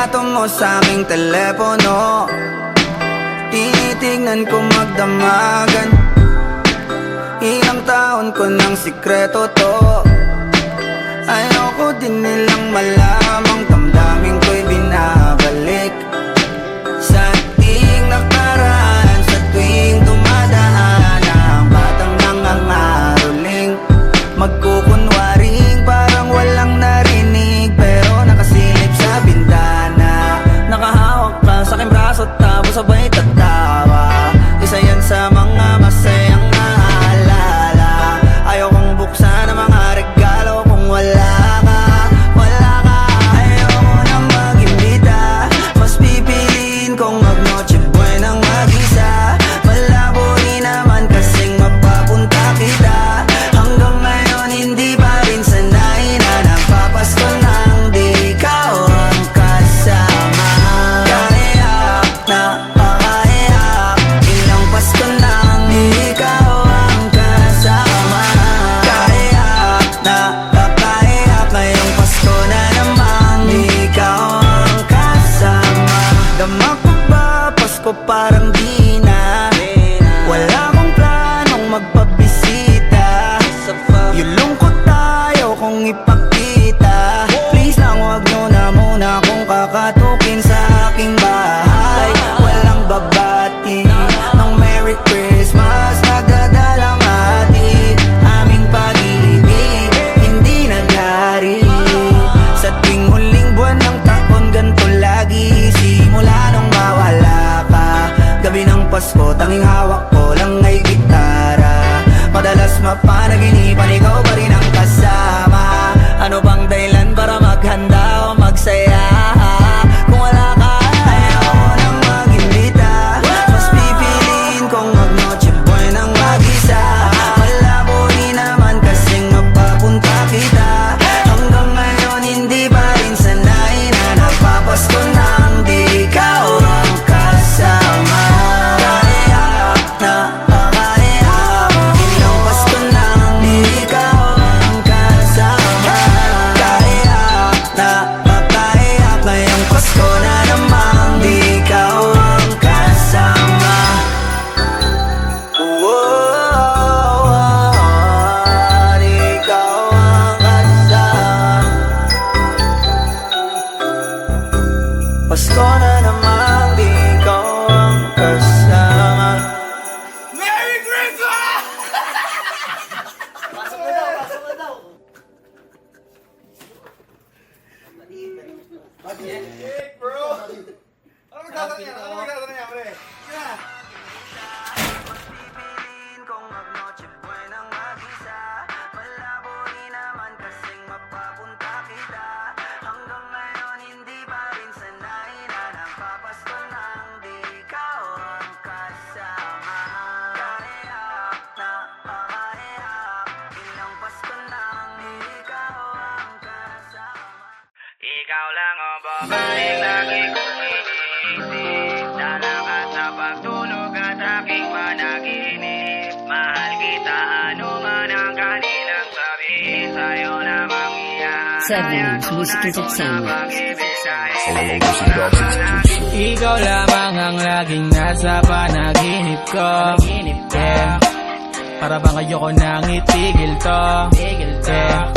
litrato mo sa aking telepono. Tinitignan ko magdamagan. Ilang taon ko ng sikreto to. Ayoko din nilang malamang damdamin ko'y binabalik sa ating nakaraan. Sa tuwing dumadaan ang batang nangangaroling, magkukunwaring parang walang narinig, pero nakasilip sa bintana. Nakahawak ka sa aking braso tapos sabay tatawa. Isa yan sa mga masayang naalala. Ayokong buksan ang mga regalo kung wala ka, wala ka. Ayoko nang mag-imbita, mas pipiliin kong mag-noche buenang mag-isa. Malabo rin naman kasing mapapunta kita. Hanggang ngayon hindi pa rin sanay na nagpapasko nang di ikaw ang kasama. Kaiyak na pakaiyak, ilang Pasko nang di ikaw ang kasama. Kaiyak na pakaiyak, ngayong Pasko na namang di ikaw ang kasama. Dama ko ba Pasko parang di na, wala akong planong magpabisita. Yung lungkot tayo kung ipakita. Please lang wag nyo na muna akong kakatukin sa aking bahay. Walang babati ng Merry Christmas, nagdadalang hati. Aming pag-ibig hindi naghari. Sa tuwing huling buwan ng taon ganito lagi. Simula nung mawala ka, gabi ng Pasko tanging hawak ko lang ay gitara. Madalas mapanaginipan ikaw pa rin ang kasama. Ano bang dahilan para maghanda o magsaya? Kung wala ka, ayoko nang mag-imbita, mas pipiliin kong mag-noche buenang mag-isa. Malabo rin naman kasing mapapunta kita. Hanggang ngayon hindi pa rin sanay na nagpapasko nang di ikaw ang kasama. Kaiyak na pakaiyak, ilang Pasko nang di ikaw ang kasama. Kaiyak na pakaiyak, ngayong Pasko na namang di ikaw ang kasama. Di ikaw ang kasama. Pasko na namang di ikaw ang kasama. Merry Christmas! Hey, bro! Ano magtatanong yan? Ano magtatanong yan, pre? Kaya! Pipiliin kong mag-noche buenang mag-isa. Malabo rin naman kasing mapapunta kita. Hanggang ngayon hindi pa rin sanay na nagpapasko nang di ikaw ang kasama. Kaiyak na pakaiyak, ilang Pasko nang di ikaw ang kasama. Ikaw lang ang babaeng lagi kong iniisip. Dala ka sa pagtulog at aking panaginip. Mahal kita, ano man ang kanilang sabihin. Sa'yo lamang Seven Music Entertainment. Ikaw lamang ang laging nasa panaginip ko, yeah. Para bang ayoko nang itigil to, yeah.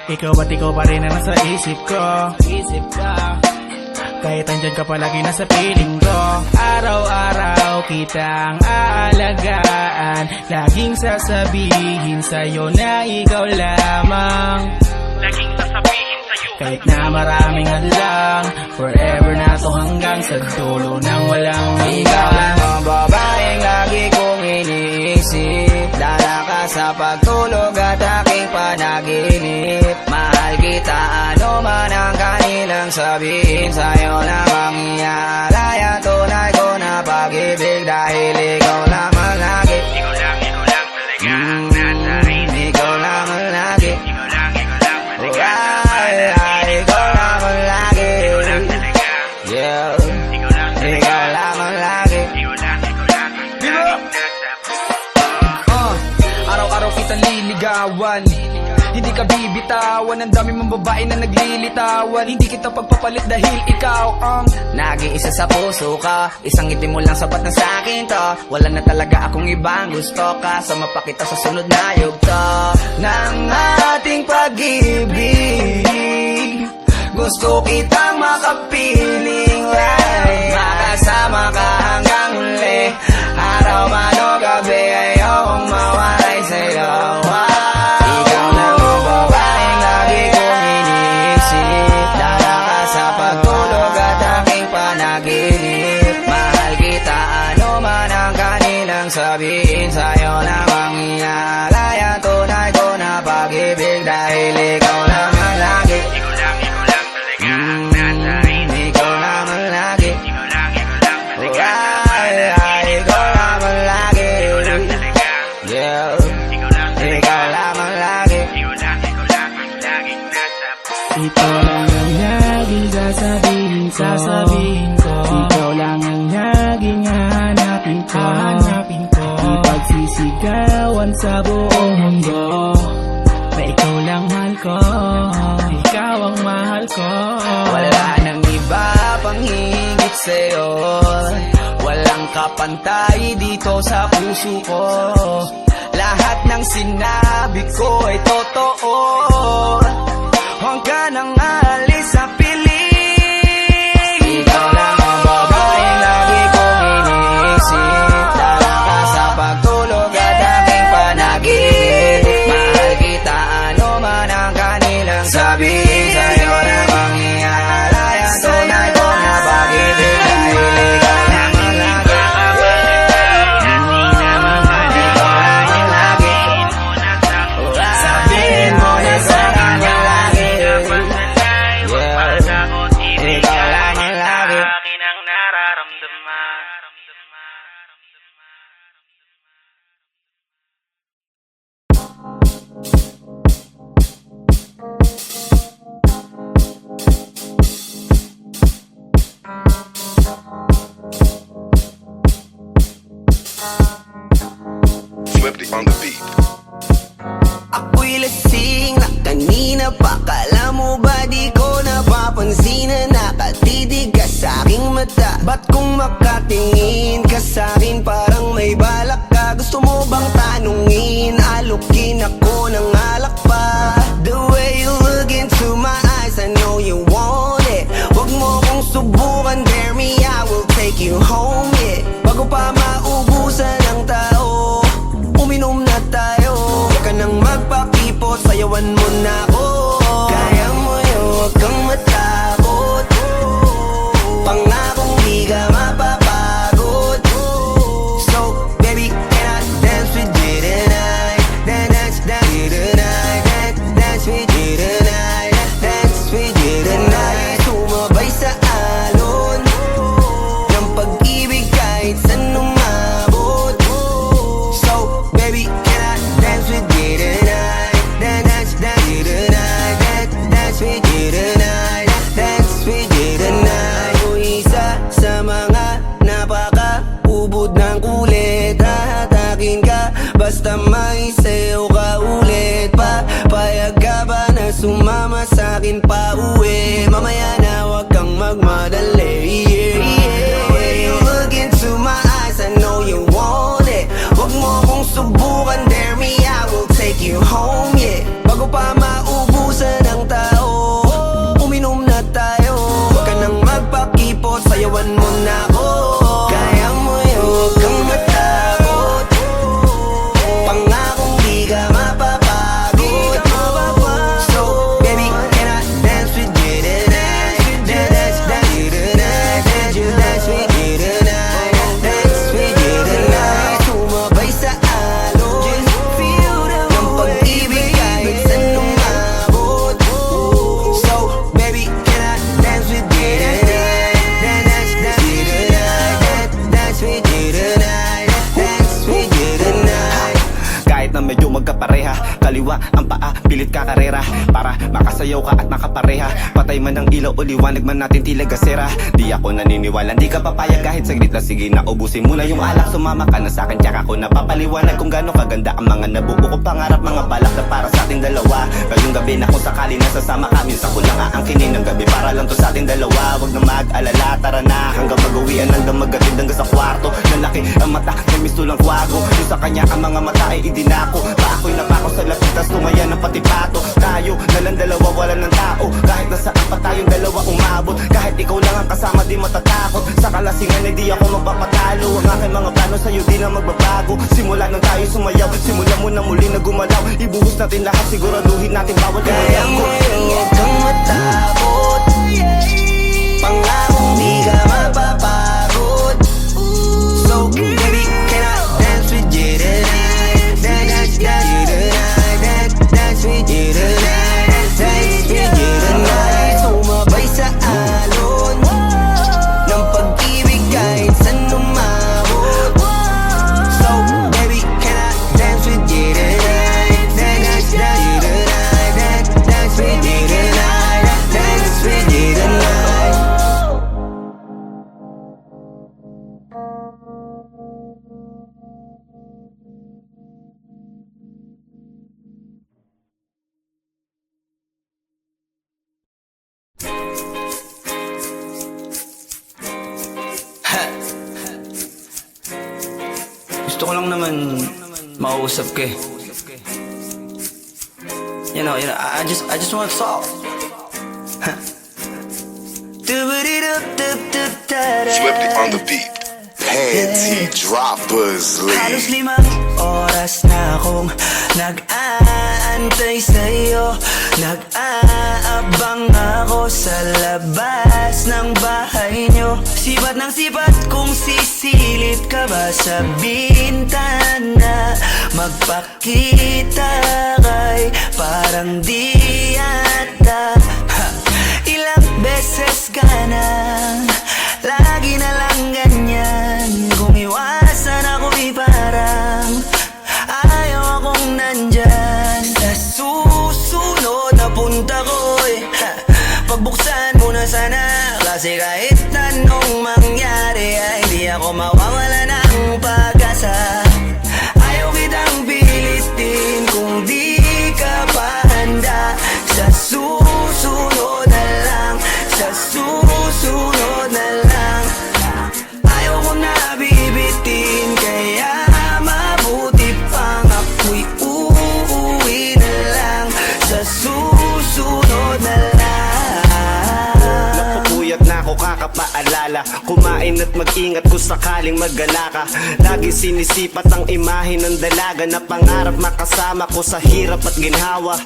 Ikaw at ikaw pa rin ang nasa isip ko, kahit andyan ka palagi nasa piling ko. Araw-araw kitang aalagaan, laging sasabihin sa'yo na ikaw lamang. Kahit na maraming hadlang, forever na to hanggang sa dulo ng walang Ikaw lang hanggan. ang babaeng lagi kong iniisip. Dala ka sa pagtulog at aking panaginip. Mahal kita, ano man ang kanilang sabihin. Sa'yo lamang iaalay ang tunay ko na pag-ibig. Dahil ikaw lamang lagi. Ikaw lang talaga ang nasa rin. Ikaw lamang lagi. Ikaw lang talaga. Ikaw lamang lagi. talaga. Yeah. Ikaw lang Ikaw lamang lagi. Ikaw lang nasa Araw-araw kita liligawan. Hindi ka bibitawan. Ang dami mong babae na naglilitawan. Hindi kita pagpapalit dahil ikaw ang nag-iisa sa puso ka. Isang ngiti mo lang sapat na sa'kin to. Wala na talaga akong ibang gusto ka. Sama pa kita sa sunod na yugto ng ating pag-ibig. Gusto kitang makapiling like makasama ka hanggang huli. Araw man o gabi ayokong mawalay sa'yo. Ikaw lang ang babaeng lagi kong iniisip. Dala ka sa pagtulog at aking panaginip. Mahal kita ano man ang kanilang sabihin. Sa'yo namang iaalay ang tunay ko na pag-ibig. Dahil ikaw lang ang lagi. Ikaw naman lagi. Ikaw naman lagi. Yeah. Ikaw naman lagi. ito lang ang laging sasabihin ko. Ikaw lang ang laging hahanapin ko. Ipagsisigawan sa buong mundo na ikaw lang mahal ko. Ikaw ang mahal ko. Wala nang iba pang higit sa'yo. Walang kapantay dito sa puso ko. Lahat ng sinabi ko ay totoo. Huwag ka nang aalis sa piling. Ikaw lang ang babaeng lagi kong iniisip. Dala ka sa pagtulog at aking panaginip. Mahal kita ano man ang kanilang sabihin. Sa'yo namang iaalay ang tunay ko na pag-ibig. Dahil ikaw lang ang lagi. Ikaw lang ang lagi. Sabihin mo na sa'kin ang lagi. Ikaw lang ang lagi. Swifty on the beat. Ako'y lasing na kanina pa. Kala mo ba di ko napapansin na nakatitig ka sa'king mata? Ba't kung makatingin ka sa'kin parang may balak ka? Gusto mo bang tanungin? Alukin ako ng alak pa. The way you look into my eyes, I know you want it. Wag mo kong subukan, dare me, I will take you home, yeah. Bago pa maubusan ng tao, uminom na tayo. Huwag ka nang magpakipot, sayawan mo na ako. Kaya mo yun, huwag kang matakot. Pangakong di ka mapapagod. So, baby, can I dance with you tonight? Dance with you tonight. Dance with you tonight. Dance with you tonight. Sumabay sa alon ng pag-ibig kahit saan umabot. So, baby, can I dance with you tonight? Dance with you tonight. Dance with you tonight. Dance with you tonight. O isa sa mga napaka-ubod ng kulit. Hahatakin ka basta may sayo ka ulit pa. Payag ka ba na sumama sa'kin pa uwi? Mamaya na wag kang magmadali. The way you look into my eyes, I know you want it. Wag mo kong subukan, dare me, I will take you home, yeah. Bago pa maubusan ng tao, uminom na tayo. Huwag ka nang magpakipot, sayawan mo na ako. Kaya mo yun, huwag kang matakot. Pangakong di ka mapapagod. So, baby, can I dance with you tonight? Dance with you tonight. Dance with you tonight. Dance with you tonight. Sumabay sa alon ng pag-ibig ang paa, pilit kakarera para makasayaw ka at makapareha. Patay man ang ilaw o liwanag man natin tila gasera. Di ako naniniwala, di ka papayag kahit saglit na. Sige na, ubusin mo na yung alak, sumama ka na sa'kin, tsaka ko napapaliwanag kung gaano kaganda ang mga nabuo kong pangarap, mga balak na para sa ating dalawa. Ngayong gabi na kung sakali nasasama kami, sa kulang aangkinin ng gabi para lang to sa ating dalawa. Wag na mag-alala, tara na hanggang mag-uwian, hanggang magatid hanggang sa kwarto. Lalaki ang mata, may mistulang kwago. Yung sa kanya ang mga mata ay idinako. Pa ako'y napako sa lapitas, tumayan ng pati pato. Tayo nalang dalawa, wala ng tao. Kahit nasaan pa tayong dalawa umabot. Kahit ikaw lang ang kasama, di matatakot. Sa kalasingan ay di ako magpapatalo. Ang aking mga plano sa'yo di na magbabago. Simula nang tayo sumayaw, simula mo na muli na gumalaw. Ibuhos natin lahat, siguraduhin natin bawal Kaya ngayon huwag kang matakot. Pangakong di ka mapapagod. So baby, can I dance with you tonight? Dance with you tonight. Dance with you tonight. Sumabay sa alon ng pag-ibig kahit saan umabot. So baby, can I dance with you tonight? Dance with you tonight. Dance with you tonight. Dance with you tonight. Gusto ko lang naman mausap ka eh. You know, I just want to talk. Swifty on the beat. Panty droppers, Halos lead. 5 oras na akong nag-aantay sa'yo. Nag-aabang ako sa labas ng bahay nyo. Sipat ng sipat kung sisilip ka ba sa bintana. Magpakita kay parang di yata. Ilang beses ka na, lagi na lang ganyan. Kung iwasan ako'y parang ayaw akong nandyan. Sa susunod na punta ko'y pagbuksan mo na sana. Kasi kahit anong mangyari ay di ako mawawala ng pag-asa. Ayaw kitang pilitin kung di ka pa handa. Sa susunod na lang, sa susunod na lang. Ayaw ko na bibitin, kaya mabuti pang ako'y uuwi na lang. Sa susunod na lang. Napupuyat na ako kakapaalala. Kumain at mag-ingat kung sakaling mag-gala ka. Lagi sinisipat ang imahe ng dalaga na pangarap makasama ko sa hirap at ginhawa.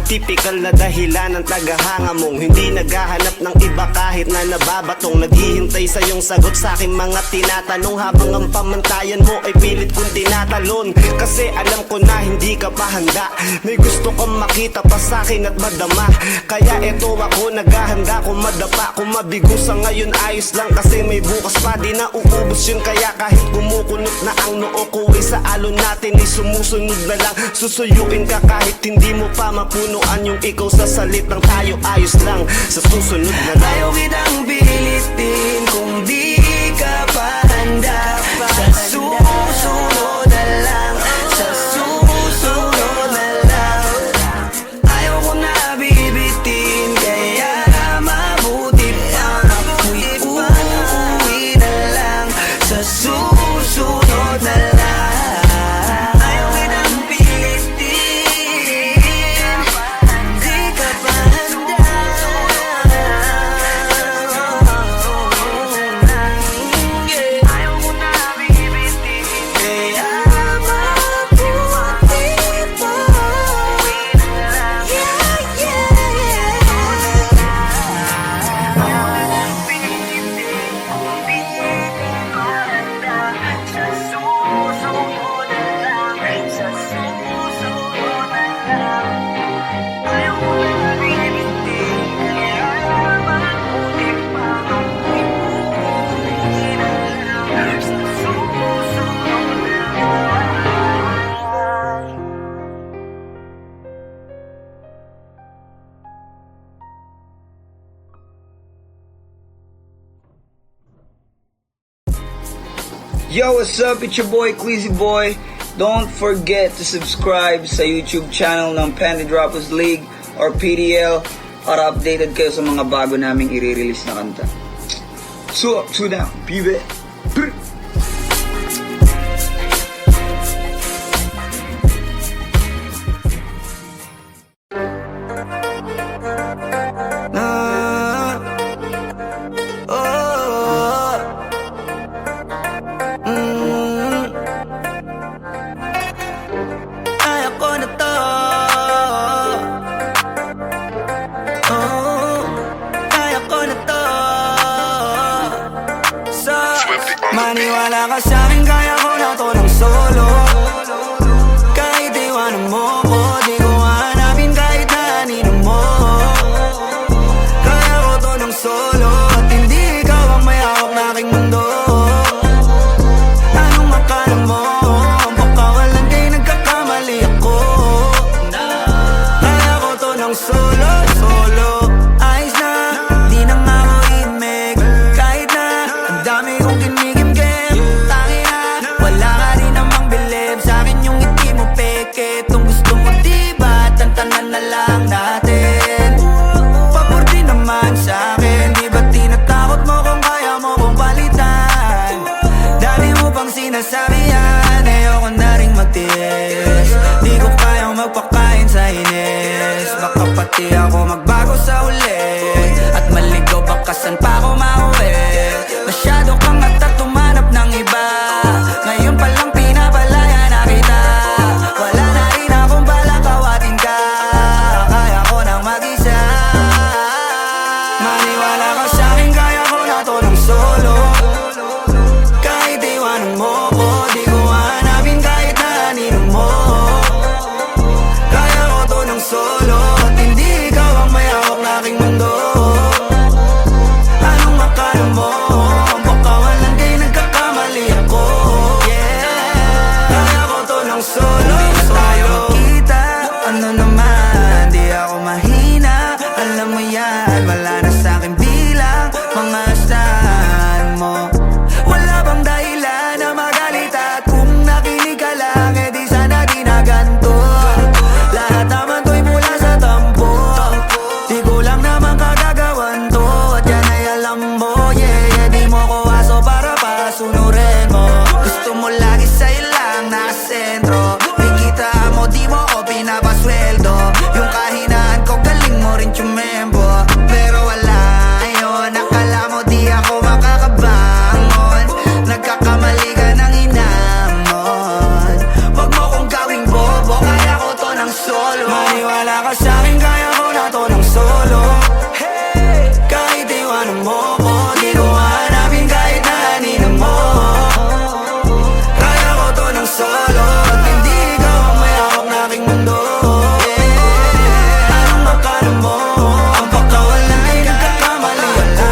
Tipikal na dahilan ng tagahanga mong hindi naghahanap ng iba kahit na nababatong. Naghihintay sa iyong sagot sa aking mga tinatanong, habang ang pamantayan mo ay pilit kong tinatalon. Kasi alam ko na hindi ka pa handa. May gusto kang makita pa sa akin at madama. Kaya eto ako naghahanda, kung madapa, kung mabigo sa ngayon ayos lang. Kasi may bukas pa, di na uubos yun. Kaya kahit kumukunot na ang noo ko ay sa alon natin ay sumusunod na lang. Susuyuin ka kahit hindi mo pa mapunuan yung ikaw sa salitang tayo ayos lang. Sa susunod na lang. Ayaw kitang pilitin kung di ka pa handa. Sa susunod na lang, sa susunod na lang. Ayaw ko na bibitin, kaya mabuti pang ako'y uuwi na lang. Sa susunod na lang. Ayaw kitang pilitin, di ka pa handa. Yo, what's up? It's your boy, Queasy Boy. Don't forget to subscribe sa YouTube channel ng Panty Droppers League or PDL para updated kayo sa mga bago naming i-release na kanta. So up, two down, pibe. Brr. Kaya ko na to. Kaya ko na to. Maniwala ka sa'kin, kaya ko na to ng solo. Kahit iwanan mo ko, di ko hanapin kahit na anino mo. Kaya ko to ng solo, at hindi ikaw ang may hawak na aking mundo. Anong akala mo? Baka walang kay nagkakamali ako. Kaya ko to ng solo, solo. Ayos na, di na nga ako imig. Kahit na, ang dami kong kinigim-gim. Tangi na, wala ka rin namang bilib. Sa'kin yung ngiti mo peke. Kung gusto mo diba, tantanan na lang natin. Pabordi naman sa'kin. Di ba tinatakot mo kung kaya mo kong palitan? Dami mo pang sinasabi yan, ayoko na rin magtiis. Di ko kayang magpakain sa inis. Baka pati ako magbago sa uli, at maligaw baka saan pa ako mauwi. Masyado kang at tumanap ng iba. Ngayon palang pinapalaya na kita. Wala na rin akong balak kawatin ka. Kaya ko nang mag-isa. Maniwala ka sa'kin, kaya ko na to ng solo. Kahit iwanan mo ko, di ko hanapin kahit na anino mo. Kaya ko to ng solo, at hindi ikaw ang may hawak na aking mundo. Anong akala mo? Baka walang kay nagkakamali ako. Kaya ko to ng solo, solo. Kita, ano naman, di ako mahina. Alam mo yan, wala na sa'kin bilang mga stand mo. Wala bang dahilan na magalit, at kung nakinig ka lang, eh di sana di na ganito. Lahat naman to'y mula sa tampo. Di ko lang naman kagagawan to, at yan ay alam mo. Yeah, di mo ko aso para pasunurin mo. Gusto mo lagi sa'yo lang nakasentro. Nakikita mo, di mo ko pinapasweldo. Yung kahinaan ko, galing mo rin tumempo. Pero wala yun, akala mo di ako makakabangon. Nagkakamali ka ng hinamon. Wag mo kong gawing bobo, kaya ko to ng solo. Maniwala ka sa'kin, kaya ko na to ng solo. Hey, kahit iwanan mo ko, di ko hanapin kahit na anino mo. Kaya ko to ng solo, at hindi ikaw ang may hawak na aking mundo. Anong akala mo? Ang baka wala ay nagkakamali ako.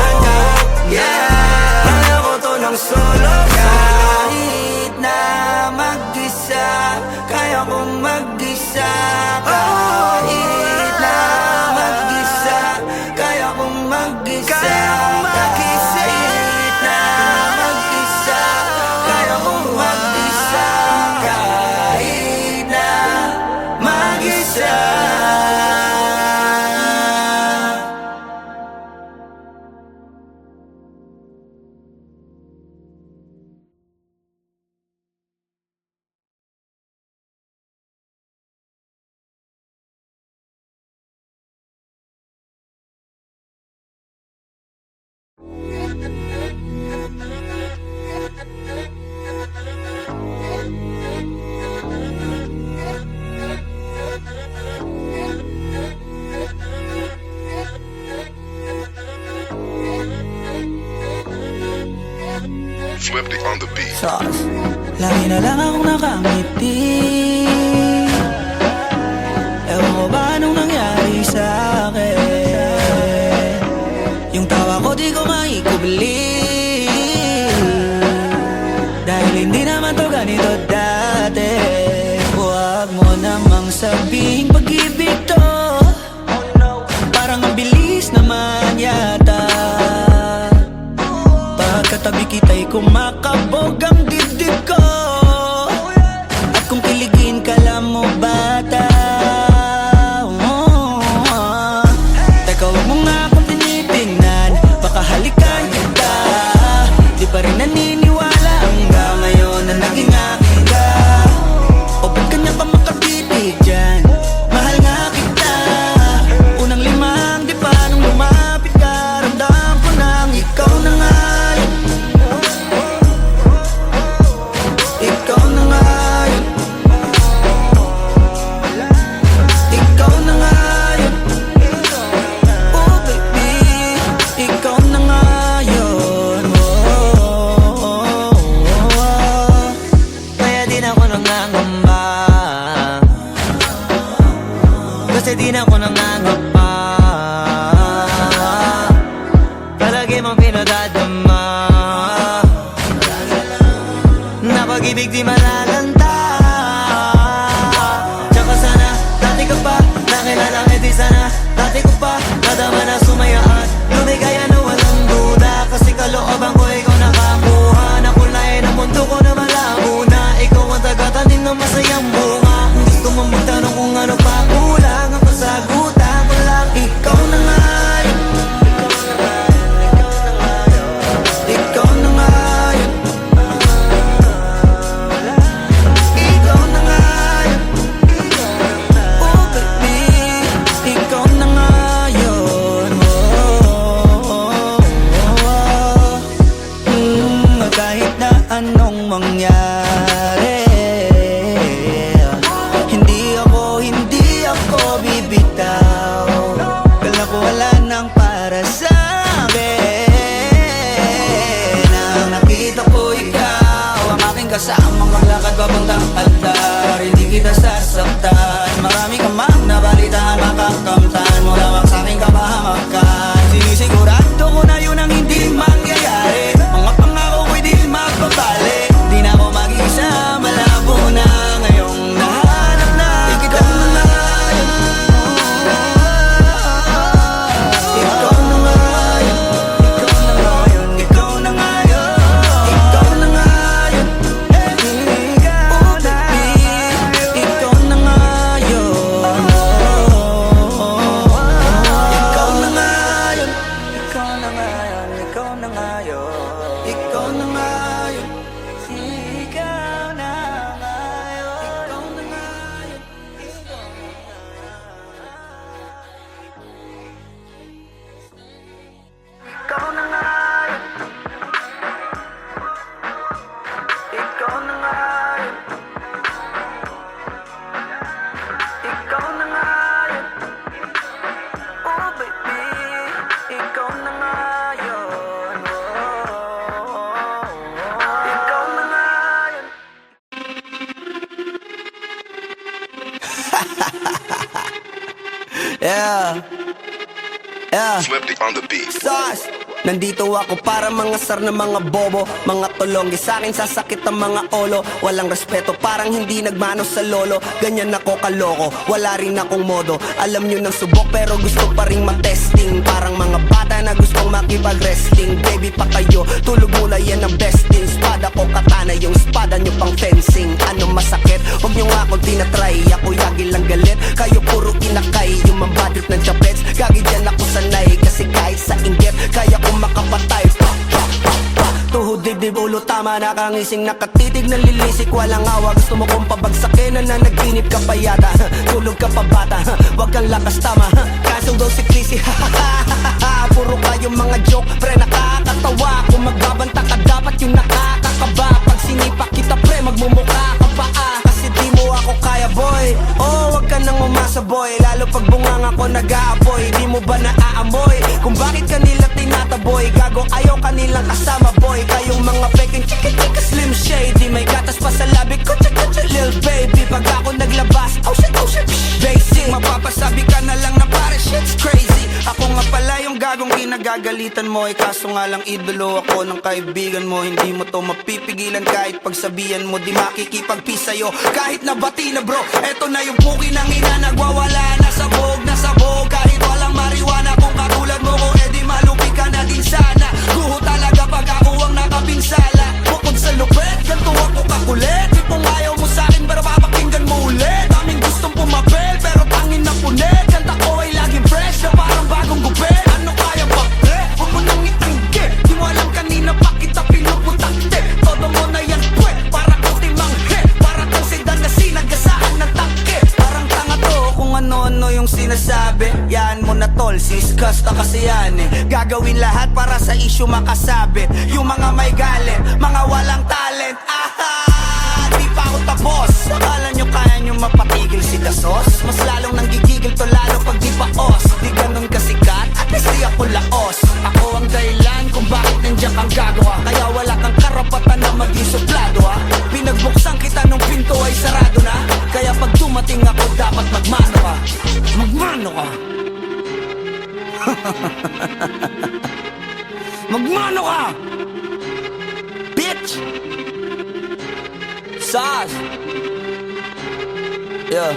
Kaya ko to ng solo. Kahit na mag-isa, kaya kong mag-isa. Kahit na mag-isa, kaya kong mag-isa. Kahit na mag-isa, kaya kong mag-isa. Kahit na mag-isa. Swifty on the beat. Sauce. Lagi na lang akong nakangiti. Ewan ko ba anong nangyari sa'kin. Yung tawa ko di ko maikubli. Dahil hindi naman to ganito dati. Huwag mo namang sabihing pag-ibig to. Parang ang bilis naman yata. Pagkatabi kita'y kumakabog ang dibdib. Swifty on the beat. Sus! Nandito ako para mga sar na mga bobo, mga tolonggi sa'kin sasakit ang mga olo. Walang respeto, parang hindi nagmano sa lolo. Ganyan ako kaloko, wala rin akong modo. Alam nyo ng subok pero gusto pa rin matesting. Parang mga bata na gustong makipag-wrestling. Baby pa kayo, tulog muna yan ang besting. Spada ko katana, yung spada nyo pang fencing. Ano masakit? Huwag nyo nga ako tinatry. Ako yagi lang galit, kayo puro inakay. Yung mambadrip ng chapets, gagi dyan ako sanay. Kasi kahit sa inggit, kaya ko makapatay. Tuhod, dibdib, ulo, tama. Nakangising, nakatitig, nalilisik. Walang awa, gusto mo kong pabagsakin. Nananaginip ka pa yata. Tulog ka pa bata, wag kang lakas tama. Kasong daw si Clissy, puro kayong mga joke, pre nakakatawa. Kung magbabanta ka dapat yung nakakakaba. Pag sinipa kita pre, magmumukha ka pa kasi di mo ako kaya boy. Oh, wag ka nang umasa boy. Lalo pag bungang ako nag-aapoy. Di mo ba naaamoy kung bakit kanila tinataboy? Gago ayaw kanilang kasama boy. Kayong mga peking chika-chika slim shady. May gatas pa sa labi ko, chika-chika lil baby. Pag ako naglabas, oh shit, basic. Mapapasabi ka na lang na pare shit's crazy. Ako nga pala yung gagong kinagagalitan mo. Kaso nga lang idolo ako ng kaibigan mo. Hindi mo to mapipigilan kahit pagsabihan mo. Di makikipagpis sa'yo kahit nabati na bro. Eto na yung puki ng ina, nagwawala na sabog. Kahit walang marijuana, kung katulad mo ko edi malupi ka na din sana. Guho talaga pag ako ang nakapinsala. Bukod sa lupet, ganito ako kakulit. Di kung ayaw mo sa'kin, pero papakinggan mo ulit. Daming gustong pumapel, pero tangin na punit. Kanta ko ay laging fresh, na parang bagong gupit. Ano kaya ba pre? Huwag mo nang iangge. Di mo alam kanina pa kita pinuputakte. Todo mo na yan pwe, para kong timanghe. Para kang sedan na sinagasaan ng tangke. Parang tanga to kung ano-ano yung sinasabi. Yan mo na tol, siskasta kasi yan Gagawin lahat para sa issue makasabit. Yung mga may galit, mga walang talent. Di pa ako tapos. Akala nyo kaya nyo mapatigil si Dasos? Mas lalong nanggigigil to lalo pag di pa os. Di ganun kasikat, at least di ako laos. Ako ang dahilan kung bakit nandiyan kang gagawa. Kaya wala kang karapatan na maging suplado Pinagbuksan kita nung pinto ay sarado na. Kaya pag dumating ako dapat magmano ka. Magmano ka. Magmano ka, bitch. Sas. Yeah.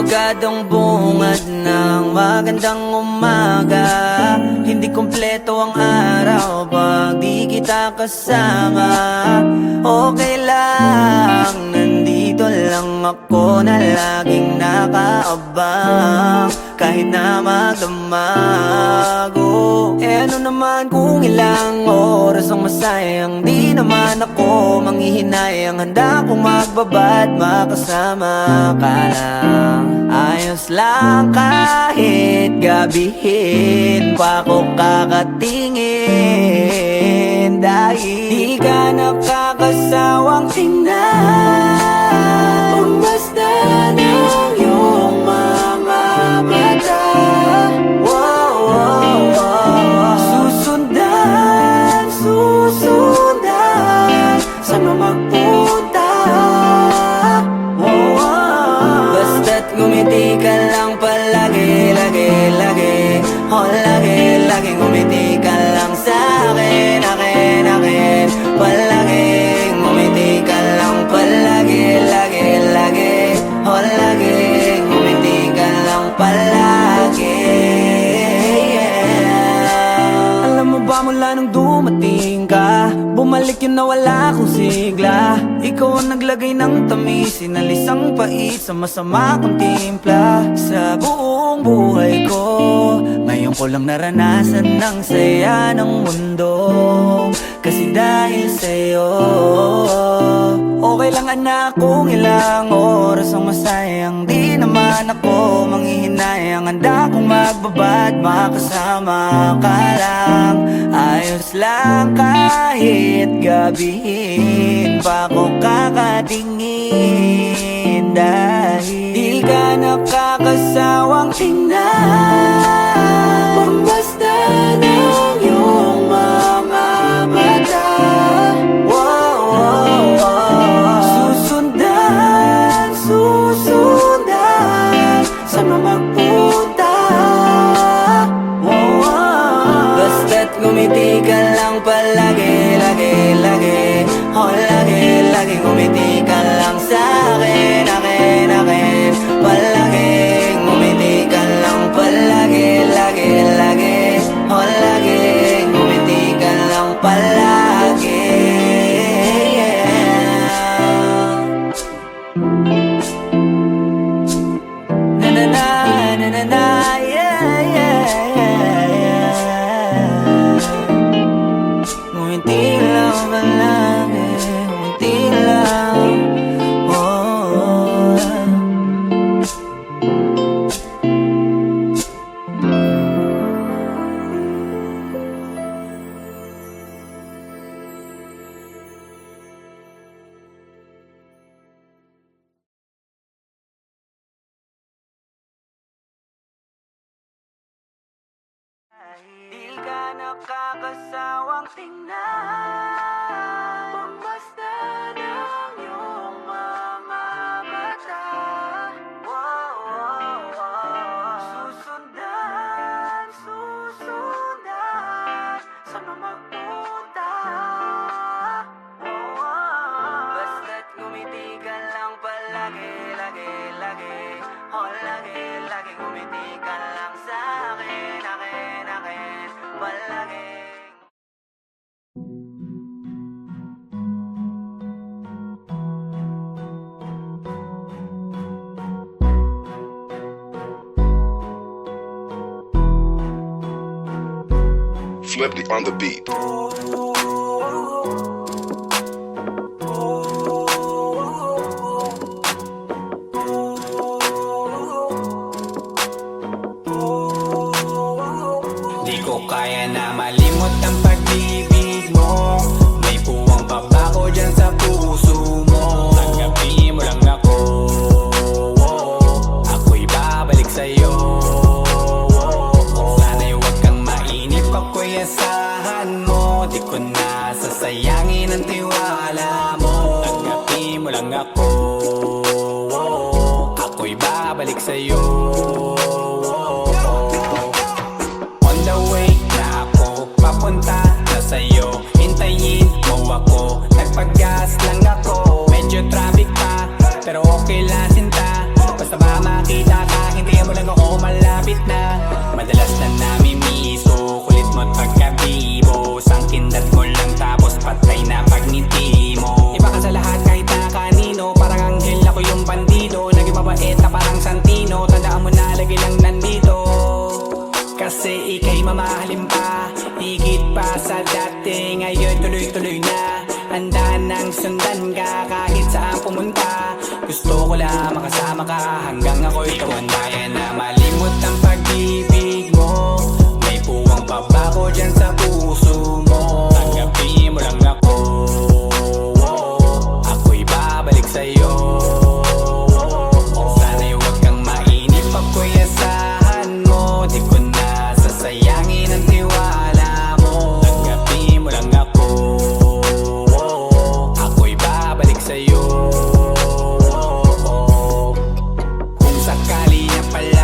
Agad-ang bungad ng magandang umaga. Hindi kompleto ang araw pag di kita kasama. Okay lang, nandito lang ako na laging nakaabang. Kahit na magdamago. Ano naman kung ilang oras ang masayang. Di naman ako manghihinayang. Handa kong magbabad, makasama ka lang. Ayos lang kahit gabihin pa ko kakatingin. Dahil di ka nakakasawang tingnan. Pagmasdan ang iyong mga mata. Susundan saan mo magpunta. Basta't ngumiti ka lang palagi, lagi. Oh, lagi ngumiti ka lang sa'kin, akin. Palagi ngumiti ka lang palagi, lagi. Oh, lagi ngumiti ka lang palagi. Alam mo ba mula nung dumating ka, bumalik yun na wala akong sigla. Ikaw ang naglagay ng tamis, sinalis ang pait sa masama kong timpla. Sa buong buhay ko, ngayon ko lang naranasan ng saya ng mundo. Kasi dahil sa'yo, Okay lang anak kung ilang oras ang masayang. Di naman ako manghihinayang. Handa kong magbabad, makasama ka lang. Ayos lang kahit gabihin pa ko kakatingin. Dahil di ka nakakasawang tingnan. Basta ng iyong mga mata. Wow, wow, wow. Susundan, susundan. Saan mo magpunta? Wow, wow. Basta't ngumiti ka lang palagi, lagi, lagi. Oh, lagi, lagi ngumiti ka lang sa'kin, akin, akin. Palagi ngumiti ka lang palagi, lagi, lagi. Oh, lagi ngumiti ka lang palagi. Yeah. Na na na, na na na, yeah, yeah, yeah, yeah. Ngumiti lang palagi, ngumiti lang. Oh. Di ka nakakasawang tingnan. Basta ng iyong mga mata. Wow, wow, wow. Susundan, susundan. Saan mo magpunta? Wow, wow. Basta't ngumiti ka lang palagi, lagi, lagi. Oh, lagi, lagi ngumiti ka lang sa'kin, akin, akin. Palagi. Swifty on the beat. Di ko kaya na malimot ang pag-ibig mo. May puwang pabako dyan sa puso mo. Tanggapin mo lang ako, ako'y babalik sa'yo. Sana'y huwag kang mainip, ako'y asahan mo. Di ko na sasayangin ang tiwala mo. Tanggapin mo lang ako, ako'y babalik sa'yo. On the way na ako, papunta na sa'yo. Hintayin mo ako, nagpag-gas lang ako. Medyo traffic pa, pero okay lang sinta. Basta ba makita ka, hintayin mo lang ako, malapit na. Madalas na namimiso, kulit mo't pagkabibo. Sangkindat mo lang tapos patay na pagngiti mo. Iba ka sa lahat kahit na kanino, parang anghel ako yung bandido. Naging mabait na parang Santino, tandaan mo na lagi lang nandito. Kasi ika'y mamahalin pa, higit pa sa dati. Ngayon tuloy-tuloy na, handa nang sundan ka kahit saan pumunta. Gusto ko lang makasama ka hanggang ako'y tumanda. Na malimot ang pag-ibig mo. May puwang pabako dyan sa puso mo. Tanggapin mo lang ako, ako'y babalik sa'yo. Sana'y huwag kang mainip, ako'y asahan mo. Di ko na sasayangin ang tiwala mo. Tanggapin mo lang ako, ako'y babalik sa'yo. Kung sakali na pala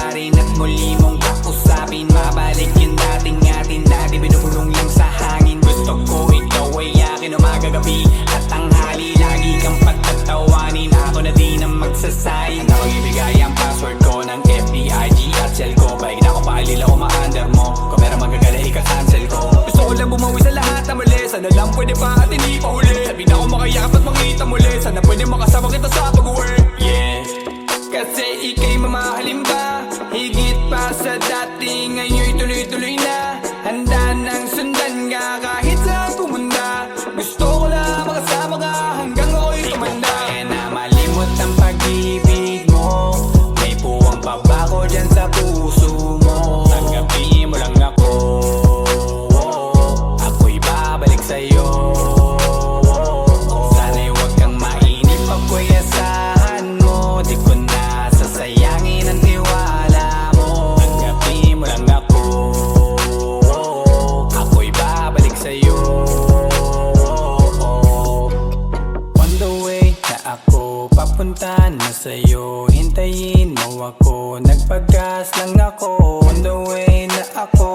pabago dyan sa puso mo. Tanggapin mo lang ako, ako'y babalik sa'yo. Sana'y huwag kang mainip, ako'y asahan mo. Di ko na sasayangin ang tiwala mo. Tanggapin mo lang ako, ako'y babalik sa'yo. On the way na ako, papunta na sa'yo. Hintayin mo ako, nagpagas lang ako. On the way na ako,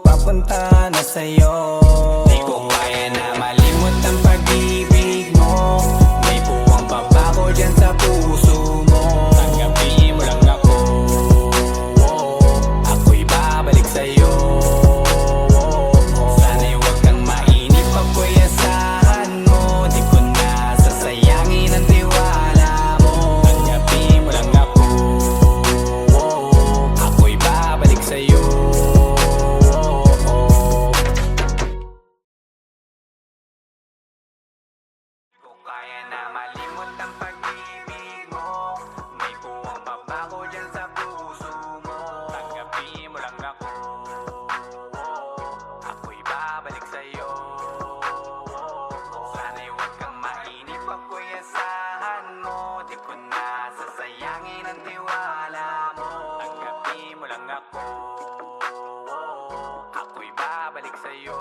papunta na sa'yo. Di ko kaya na malimot ang pag-ibig mo. May puwang pabago dyan sa puso mo. Tanggapin mo lang ako, ako'y babalik sa'yo. Sana'y huwag kang mainip, ako'y asahan mo. Di ko na sasayangin ang tiwala mo. Tanggapin mo lang ako, ako'y babalik sa'yo. Di ko kaya na malimot ang pag-ibig mo. May puwang pabago dyan sa puso mo. Tanggapin mo lang ako, ako'y babalik sa'yo. Sana'y huwag kang mainip, ako'y asahan mo. Di ko na sasayangin ang tiwala mo. Tanggapin mo lang ako, ako'y babalik sa'yo.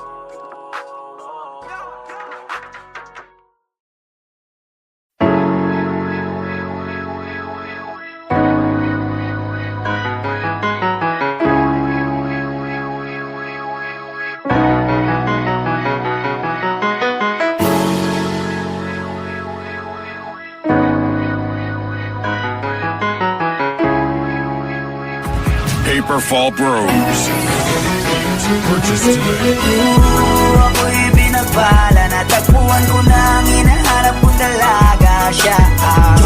Paperfall Bros. Purchase today. Ako'y binagpala, natagpuan ko na ang hinahanap kong dalaga. Siya ang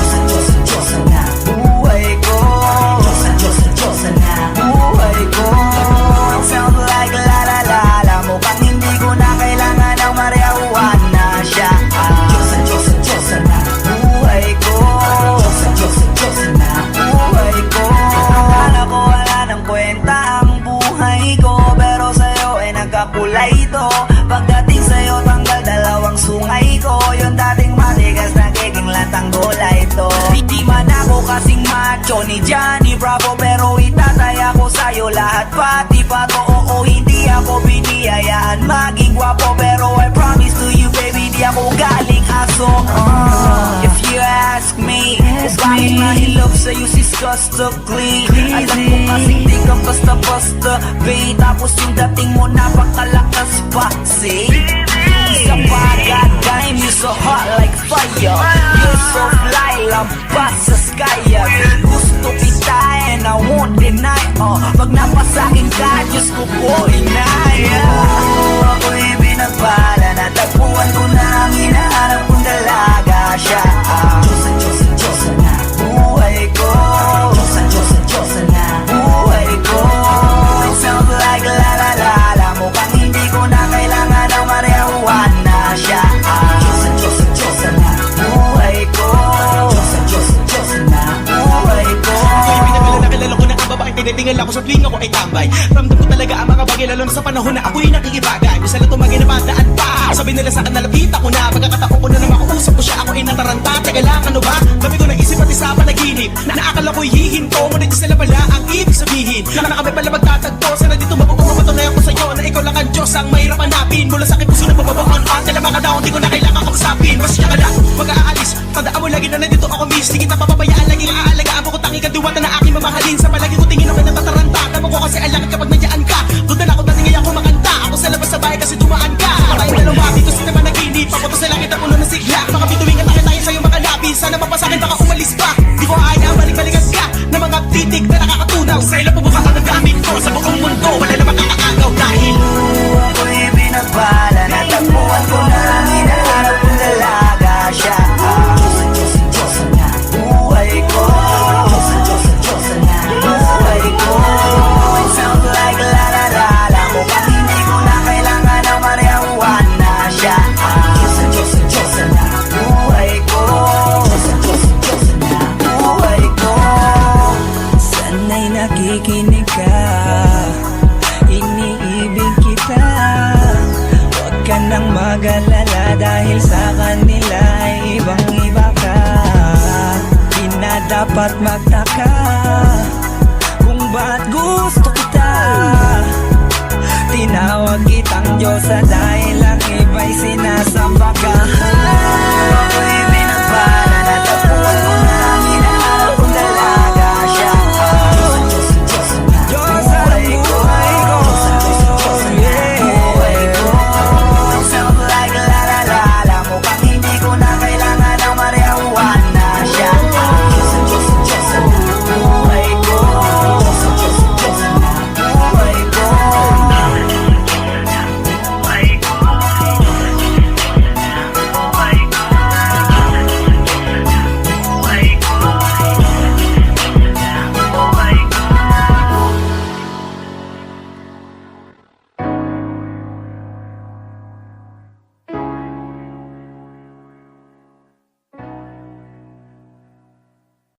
Diyos na buhay ko. Diyos na buhay ko. It sounds like la la la la. Mukhang hindi ko na kailangan ng marijuana. Siya ang Diyos na buhay ko. Diyos na buhay ko. Akala ko wala ng kwenta ang buhay ko, pero sa'yo ay nagkakulay ito. Pagdating sa'yo tanggal dalawang sungay ko. Yung dating matigas nagiging lantang gola ito. Di man ako kasing macho ni Johnny Bravo, pero itataya ko sa'yo lahat pati pato. Oo, hindi ako biniyayaan maging gwapo, pero I promise to you baby, di ako galing aso. If you ask me, bakit mahilap sa'yo sis custody? Alam ko kasing di ka basta-basta, babe. Tapos yung dating mo napakalakas pa, see? Isa pa, goddamn, you're so hot like fire. You're so fly, lampas sa sky. Gusto kita and I won't deny. Pag napasakin ka, Diyos ko po inaya. Ako'y binagpala, natagpuan ko na ang hinahanap kong dalaga. Siya ang Diyos na buhay ko. Diyos na buhay ko. It sounds like la la la la. Mukhang hindi ko na kailangan ng marijuana. Siya ang Diyos na buhay ko. Diyos na buhay ko. Ako'y pinagala na kilala ko na ang babae. Tinitingala ko sa tuwing ako ay tambay. Ramdam ko talaga ang mga bagay, lalo na sa panahon na ako'y nakikibagay. Gusto na tumagay na bandaan pa. Sabi nila sa akin, nalapit ako na. Pagkakataon ko na na makausap ko siya, ako ay nataranta. Teka lang, ano ba? Dami ko naisip pati sa panaginip. Naakala ko'y hihinto, ngunit sila pala ang ibig sabihin. Na kami pala magtatagpo. Sana dito mapatunayan ko sa'yo na ikaw lang ang Diyos ang mahirap hanapin. Mula sa aking puso na mababaon pa. Tala mga daon, di ko na kailangan kausapin. Basta siya ka lang, mag-aalis. Tandaan mo lagi na nandito ako, miss. Di kita papabayaan, laging aalagaan mo ko. Tangi ka diwata na aking mamahalin. Sa palagi ko tingin ako na natataranta. Tama ko kasi alangan kapag nandiyan ka. Doon na ako dati ngayon kumakanta. Ako sa labas sa bahay kasi dumaan ka. Patayong dalawa, dito sa naman naginip. Papunta sa langit ang ulo ng sigla. Mga bituin ka tayo sa'yo mga labi. Sana mapasakin baka umalis pa. Di ko kaya balik-balikan ka na mga titik na nakakatunaw. Sa ilang pabukas ang gamit ko. Sa buong mundo, wala na makakagaw dahil ako'y binagpala, natagpuan ko na ang hinahanap kong dalaga. Siya ang Diyos na buhay kung ba't gusto kita. Tinawag kitang Diyosa dahil ang iba'y sinasamba ka.